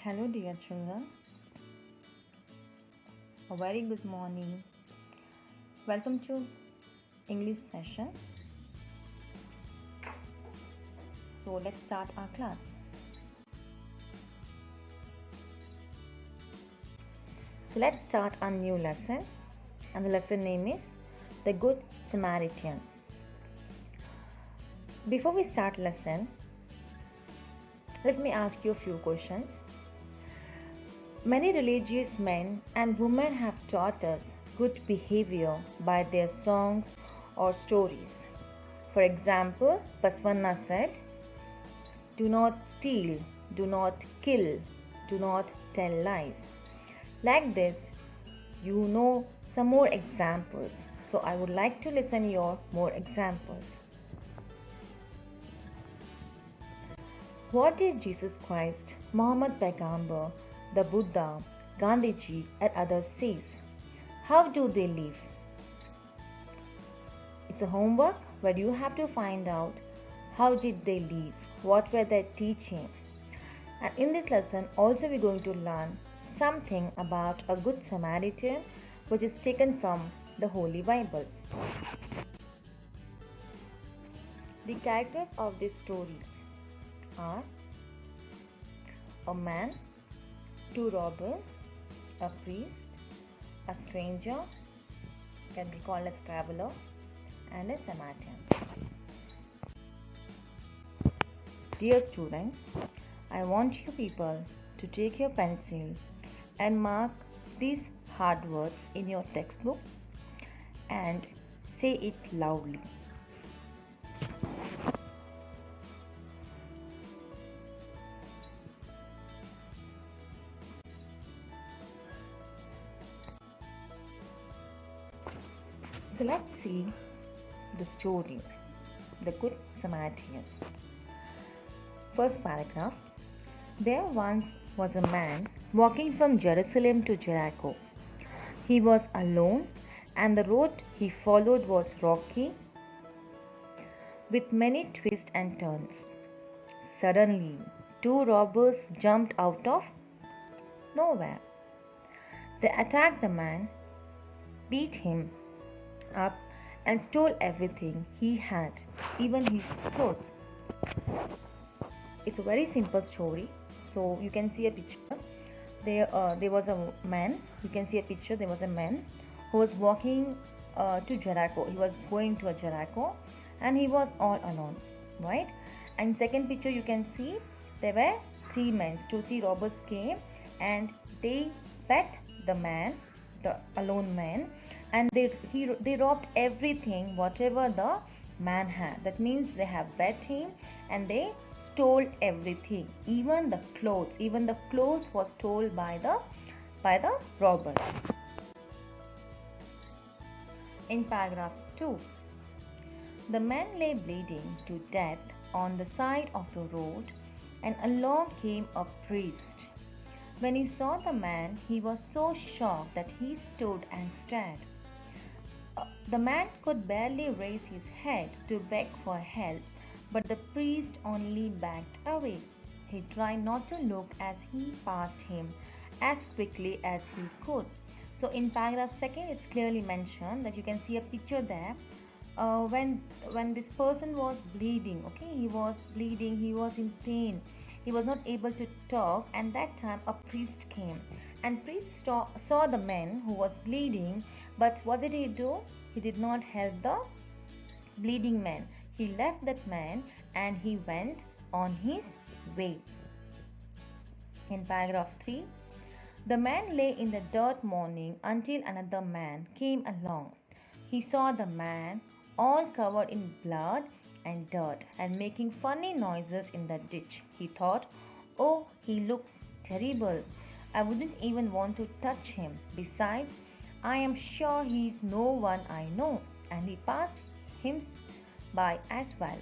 Hello, dear children. A very good morning. Welcome to English session. So let's start our class. So let's start our new lesson, and the lesson name is The Good Samaritan. Before we start lesson, let me ask you a few questions. Many religious men and women have taught us good behavior by their songs or stories. For example, Baswanna said, "Do not steal, do not kill, do not tell lies." Like this, you know some more examples. So I would like to listen your more examples. What did Jesus Christ, Muhammad Paigambar, the Buddha, Gandhiji and others says? How do they live? It's a homework where you have to find out how did they live, what were their teaching. And in this lesson also we're going to learn something about a good Samaritan which is taken from the Holy Bible. The characters of this story are a man, two robbers, a priest, a stranger, can be called as traveler, and a Samaritan. Dear students, I want you people to take your pencil and mark these hard words in your textbook and say it loudly. So let's see the story, The Good Samaritan. First paragraph. There once was a man walking from Jerusalem to Jericho. He was alone, and the road he followed was rocky with many twists and turns. Suddenly, two robbers jumped out of nowhere. They attacked the man, beat him up, and stole everything he had, even his clothes. It's a very simple story. So you can see a picture. There was a man. You can see a picture. There was a man who was walking to Jericho. He was going to a Jericho, and he was all alone, right? And second picture you can see there were three men. Three robbers came and they bet the man, the alone man, and they robbed everything whatever the man had. That means they have bet him and they stole everything, even the clothes. Even the clothes was stolen by the robbers. In paragraph 2, the man lay bleeding to death on the side of the road, and along came a priest. When he saw the man, he was so shocked that he stood and stared. The man could barely raise his head to beg for help, but the priest only backed away. He tried not to look as he passed him as quickly as he could. So in paragraph 2, it's clearly mentioned that you can see a picture there. When this person was bleeding, okay, he was bleeding, he was in pain, he was not able to talk, and that time a priest came, and priest saw the man who was bleeding, but what did he do? He did not help the bleeding man. He left that man and he went on his way. In paragraph 3, the man lay in the dirt mourning until another man came along. He saw the man all covered in blood and dirt and making funny noises in the ditch. He thought, "Oh, he looks terrible. I wouldn't even want to touch him. Besides, I am sure he is no one I know." And he passed him by as well.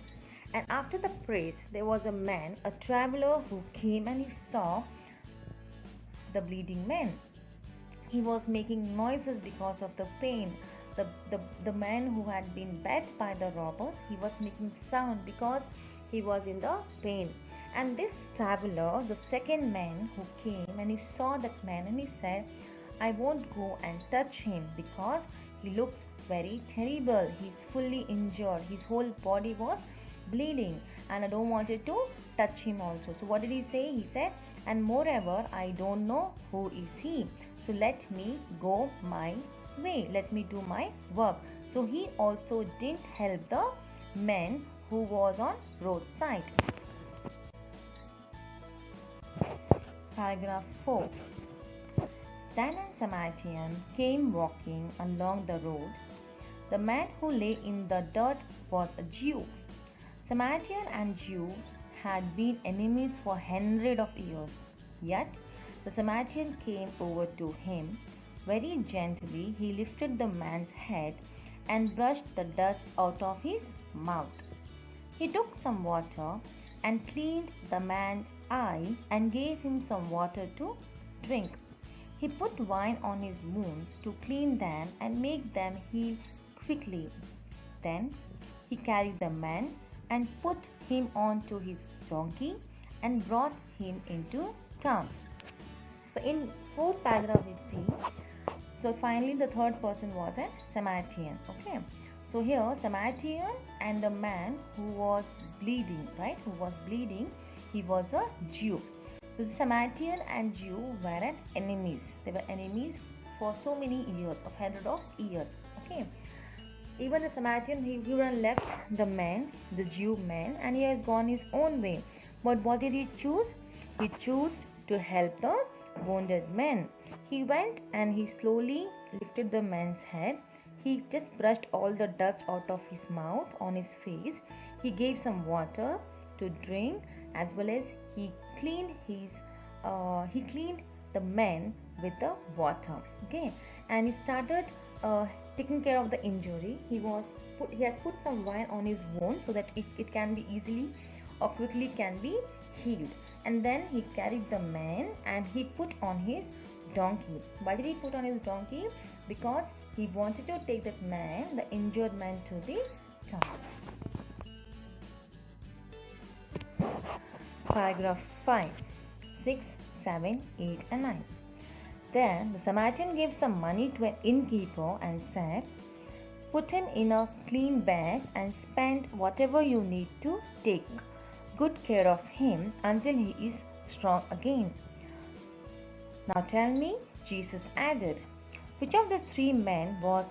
And after the priest, there was a man, a traveler, who came and he saw the bleeding man. He was making noises because of the pain. The man who had been bet by the robbers, he was making sound because he was in the pain. And this traveler, the second man who came, and he saw that man and he said, I won't go and touch him because he looks very terrible. He's fully injured. His whole body was bleeding, and I don't want to touch him also. So what did he say? He said, and moreover, I don't know who is he. So let me go my way. Let me do my work. So he also didn't help the man who was on roadside. Paragraph 4. Then a Samaritan came walking along the road. The man who lay in the dirt was a Jew. Samaritan and Jew had been enemies for hundreds of years. Yet the Samaritan came over to him. Very gently he lifted the man's head and brushed the dust out of his mouth. He took some water and cleaned the man's eye and gave him some water to drink. He put wine on his wounds to clean them and make them heal quickly. Then he carried the man and put him onto his donkey and brought him into town. So in fourth paragraph we see, so finally the third person was a Samaritan. Okay. So here Samaritan and the man who was bleeding, right? Who was bleeding, he was a Jew. So the Samaritan and Jew were enemies. They were enemies for so many years, of hundreds of years. Okay. Even the Samaritan, he left the man, the Jew man, and he has gone his own way. But what did he choose? He chose to help the wounded man. He went and he slowly lifted the man's head. He just brushed all the dust out of his mouth, on his face. He gave some water to drink, as well as he cleaned the man with the water. Okay, and he started taking care of the injury. He has put some wine on his wound so that it can be easily or quickly can be healed. And then he carried the man and he put on his donkey. Why did he put on his donkey? Because he wanted to take that man, the injured man, to the town. Paragraph 5, 6, 7, 8 and 9. Then the Samaritan gave some money to an innkeeper and said, put him in a clean bag and spend whatever you need to take good care of him until he is strong again. Now tell me, Jesus added, which of the three men was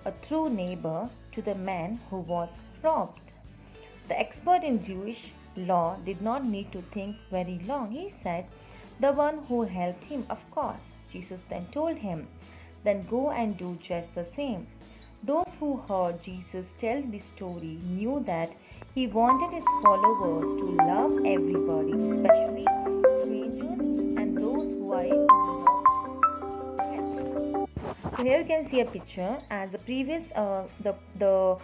a true neighbor to the man who was robbed? The expert in Jewish law did not need to think very long. He said, the one who helped him, of course. Jesus then told him, then go and do just the same. Those who heard Jesus tell this story knew that he wanted his followers to love everybody, especially strangers and those who are in need. So here you can see a picture. As the previous, the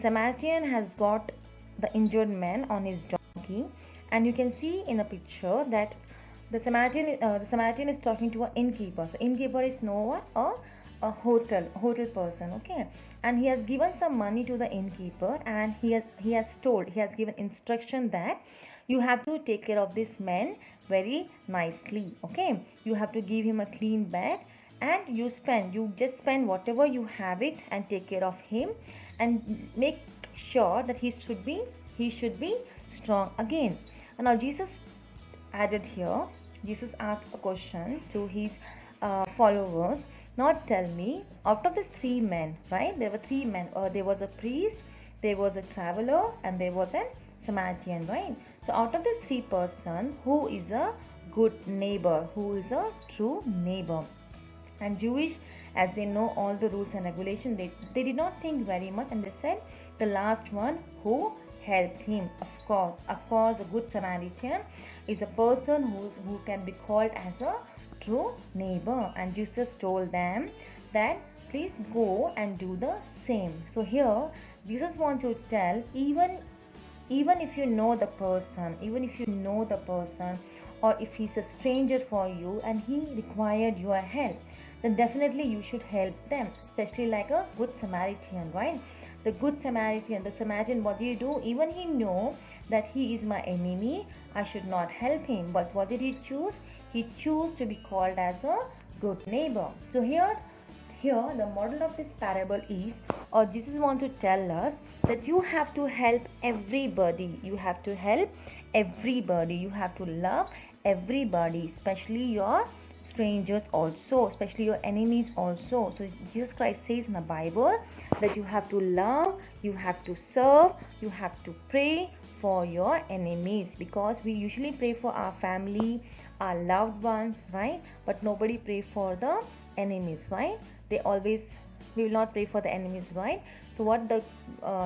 Samaritan has got the injured man on his donkey, and you can see in a picture that the Samaritan is talking to an innkeeper. So innkeeper is no one, a hotel person. Okay, and he has given some money to the innkeeper, and he has given instruction that you have to take care of this man very nicely. Okay, you have to give him a clean bag, and you just spend whatever you have it and take care of him and make sure that he should be strong again. And now Jesus asked a question to his followers. Now tell me, out of the three men, right? There were three men. There was a priest, there was a traveler, and there was a Samaritan, right? So out of the three person, who is a good neighbor? Who is a true neighbor? And Jewish, as they know all the rules and regulations, they did not think very much, and they said the last one who helped him. Of course, a good Samaritan is a person who can be called as a true neighbor. And Jesus told them that please go and do the same. So here Jesus wants to tell, even if you know the person, or if he's a stranger for you and he required your help, then definitely you should help them, especially like a good Samaritan, right? The good Samaritan, the Samaritan, what do? Even he know that he is my enemy, I should not help him. But what did he choose? He chose to be called as a good neighbor. So here the model of this parable is, or Jesus want to tell us, that you have to help everybody. You have to help everybody. You have to love everybody, especially your strangers also, especially your enemies also. So Jesus Christ says in the Bible that you have to love, you have to serve, you have to pray for your enemies, because we usually pray for our family, our loved ones, right? But nobody pray for the enemies, right? They always, we will not pray for the enemies, right? So what the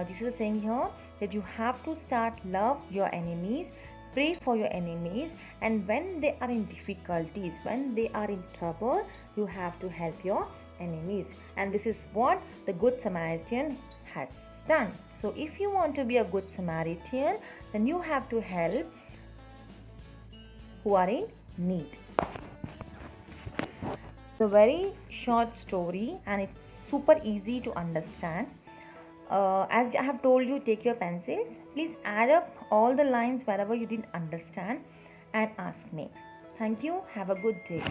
Jesus is saying here, that you have to start love your enemies, pray for your enemies, and when they are in difficulties, when they are in trouble, you have to help your enemies. And this is what the Good Samaritan has done. So if you want to be a good Samaritan, then you have to help who are in need. It's a very short story and it's super easy to understand. As I have told you, take your pencils. Please add up all the lines wherever you didn't understand and ask me. Thank you. Have a good day.